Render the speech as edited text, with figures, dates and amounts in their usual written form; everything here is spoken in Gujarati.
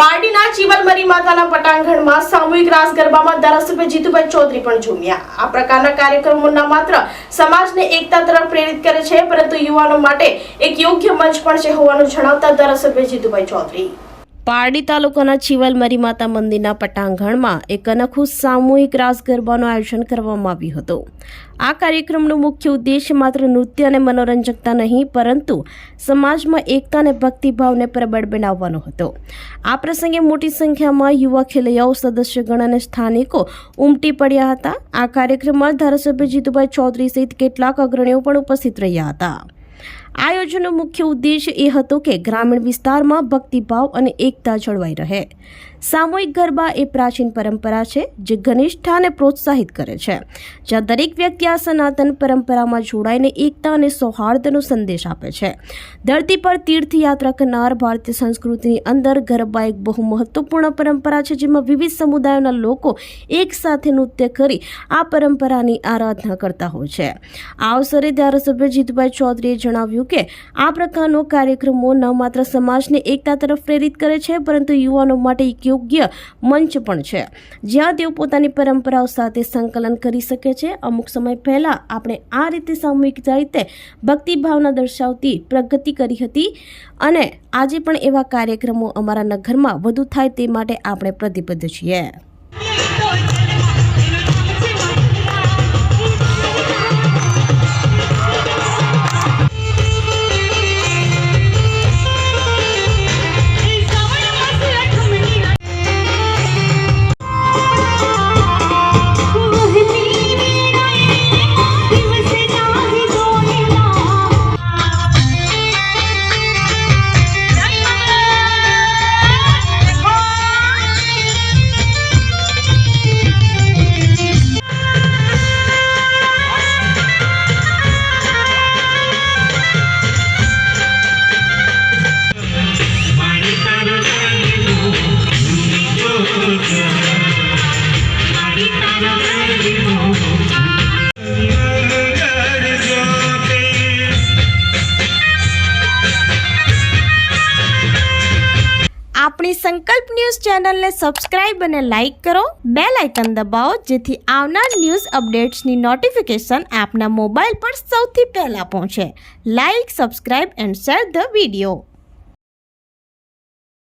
પારડીના ચીવલમરી માતાના પટાંગણમાં સામૂહિક રાસ ગરબામાં ધારાસભ્ય જીતુભાઈ ચૌધરી પણ ઝૂમ્યા। આ પ્રકારના કાર્યક્રમો ન માત્ર સમાજને એકતા તરફ પ્રેરિત કરે છે, પરંતુ યુવાનો માટે એક યોગ્ય મંચ પણ છે હોવાનું જણાવતા ધારાસભ્ય જીતુભાઈ ચૌધરી પારડી તાલુકાના ચીવલમરી માતા મંદિરના પટાંગણમાં એક અનોખું સામૂહિક રાસ ગરબાનું આયોજન કરવામાં આવ્યું હતું। આ કાર્યક્રમનો મુખ્ય ઉદ્દેશ માત્ર નૃત્ય અને મનોરંજકતા નહીં, પરંતુ સમાજમાં એકતા અને ભક્તિભાવને પ્રબળ બનાવવાનો હતો। આ પ્રસંગે મોટી સંખ્યામાં યુવા ખેલૈયાઓ, સદસ્યગણ અને સ્થાનિકો ઉમટી પડ્યા હતા। આ કાર્યક્રમમાં ધારાસભ્ય જીતુભાઈ ચૌધરી સહિત કેટલાક અગ્રણીઓ પણ ઉપસ્થિત રહ્યા હતા। આયોજનનો મુખ્ય ઉદ્દેશ એ હતો કે ગ્રામીણ વિસ્તારમાં ભક્તિભાવ અને એકતા જળવાઈ રહે। સામૂહિક ગરબા એ પ્રાચીન પરંપરા છે જે ઘનિષ્ઠતાને પ્રોત્સાહિત કરે છે, જ્યાં દરેક વ્યક્તિ આ સનાતન પરંપરામાં જોડાઈને એકતા અને સૌહાર્દનો સંદેશ આપે છે। ધરતી પર તીર્થયાત્રા કરનાર ભારતીય સંસ્કૃતિની અંદર ગરબા એક બહુ મહત્વપૂર્ણ પરંપરા છે, જેમાં વિવિધ સમુદાયોના લોકો એક સાથે નૃત્ય કરી આ પરંપરાની આરાધના કરતા હોય છે। આ અવસરે ધારાસભ્ય જીતુભાઈ ચૌધરીએ જણાવ્યું કે આ પ્રકારનો કાર્યક્રમો ન માત્ર સમાજને એકતા તરફ પ્રેરિત કરે છે, પરંતુ યુવાનો માટે એક યોગ્ય મંચ પણ છે, જ્યાં તેઓ પોતાની પરંપરાઓ સાથે સંકલન કરી શકે છે। અમુક સમય પહેલા આપણે આ રીતે સામૂહિક રીતે ભક્તિભાવના દર્શાવતી પ્રગતિ કરી હતી અને આજે પણ એવા કાર્યક્રમો અમારા નગરમાં વધુ થાય તે માટે આપણે પ્રતિબદ્ધ છીએ। આપણી સંકલ્પ ન્યૂઝ ચેનલને સબસ્ક્રાઇબ અને લાઇક કરો, બેલ આઇકન દબાવો, જેથી આવનાર ન્યૂઝ અપડેટ્સની નોટિફિકેશન આપના મોબાઈલ પર સૌથી પહેલા પહોંચે। Like, subscribe and share the video.